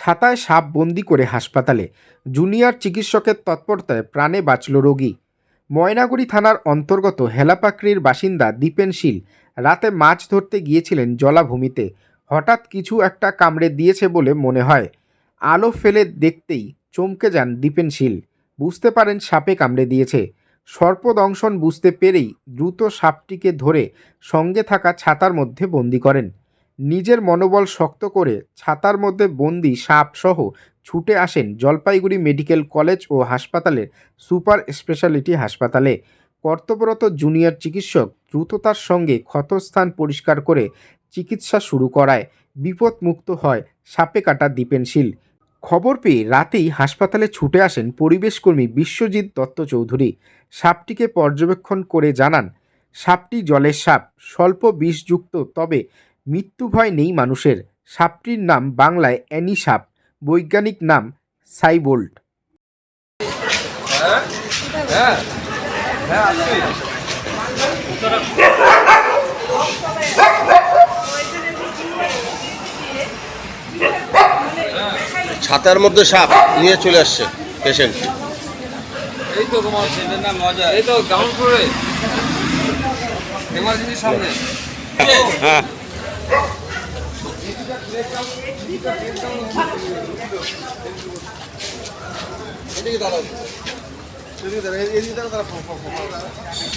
ছাতায় সাপ বন্দি করে হাসপাতালে জুনিয়র চিকিৎসকের তৎপরতায় প্রাণে বাঁচল রোগী। ময়নাগুড়ি থানার অন্তর্গত হেলাপাকড়ির বাসিন্দা দীপেন শীল রাতে মাছ ধরতে গিয়েছিলেন জলাভূমিতে। হঠাৎ কিছু একটা কামড়ে দিয়েছে বলে মনে হয়। আলো ফেলে দেখতেই চমকে যান দীপেন শীল। বুঝতে পারেন সাপে কামড়ে দিয়েছে। সর্পদংশন বুঝতে পেরেই দ্রুত সাপটিকে ধরে সঙ্গে থাকা ছাতার মধ্যে বন্দি করেন। নিজের মনোবল শক্ত করে ছাতার মধ্যে বন্দি সাপসহ ছুটে আসেন জলপাইগুড়ি মেডিকেল কলেজ ও হাসপাতালের সুপার স্পেশালিটি হাসপাতালে। কর্তব্যরত জুনিয়র চিকিৎসক দ্রুততার সঙ্গে ক্ষতস্থান পরিষ্কার করে চিকিৎসা শুরু করায় বিপদমুক্ত হয় সাপে কাটা দীপেন শীল। খবর পেয়ে রাতেই হাসপাতালে ছুটে আসেন পরিবেশকর্মী বিশ্বজিৎ দত্ত চৌধুরী। সাপটিকে পর্যবেক্ষণ করে জানান, সাপটি জলের সাপ, স্বল্প বিষযুক্ত, তবে মৃত্যুভয় নেই মানুষের। সাপটির নাম বাংলায় অ্যানি সাপ, বৈজ্ঞানিক নাম সাইবোল্ট। ছাতার মধ্যে সাপ নিয়ে চলে আসছে পেশেন্ট। এই তো তোমার পেশেন্টের নাম মজা, এই তো গ্রাউন্ড ফ্লোরে এমার্জেন্সির সামনে। হ্যাঁ, এদিকে দাঁড়াও, এদিকে দাঁড়াও, এদিকে দাঁড়াও,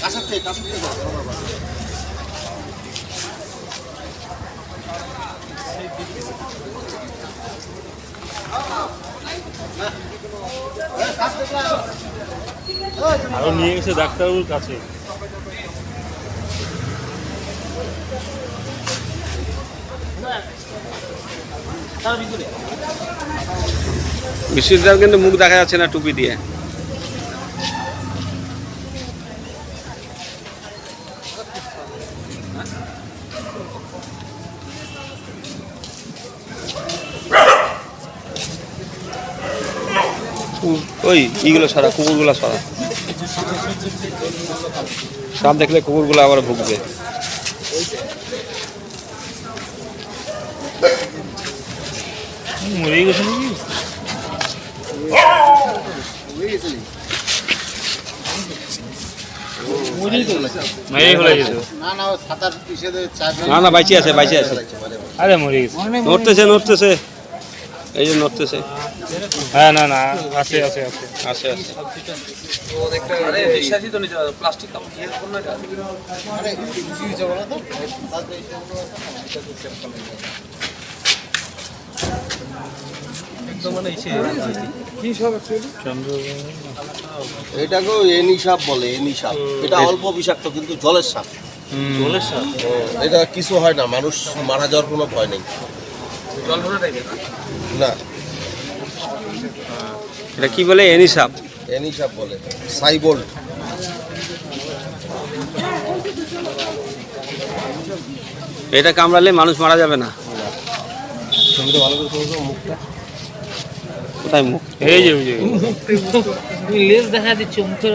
কাছের থেকে দাঁড়াও। আরো নিয়ে গেছে ডাক্তারবাবুর কাছে। বিশ্বজিৎ কিন্তু মুখ দেখা যাচ্ছে না টুপি দিয়ে। ওই ইগুলো সরা, কুকুরগুলো সরা। সাপ দেখলে কুকুরগুলো আবার ভুগবে। মরে গেছে না না, বাইচে আছে, বাইচে আছে। আরে মরে গেছে, নড়তেছে, নড়তেছে, এই যে নড়তেছে। হ্যাঁ না না, আছে আছে আছে আছে আছে। আরে বিশ্বাসই তো নিতে পারো, প্লাস্টিক কাপড় দিয়ে করুন না এটা। এটাকেও এনি সাপ বলে, এনি সাপ। এটা অল্প বিষাক্ত কিন্তু জলের সাপ। জলের সাপ। এটা কিছু হয় না, মানুষ মারা যাওয়ার কোনো ভয় নেই। জল ভরে টাইপের না, এটা কি বলে? এনি সাপ। এনি সাপ বলে, সাইবোল্ট। এটা কামড়ালে মানুষ মারা যাবে না। কোথায় মুখ? এই যে লেজ দেখা দিচ্ছে মুখের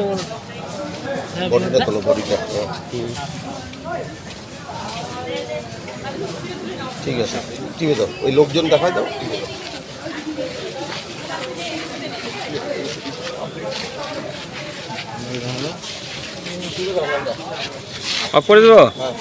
বডিটা তোলো, বডিটা। ঠিক আছে, ঠিক আছে, ওই লোকজন দেখায় দাও। অফ করে দেবো। হ্যাঁ।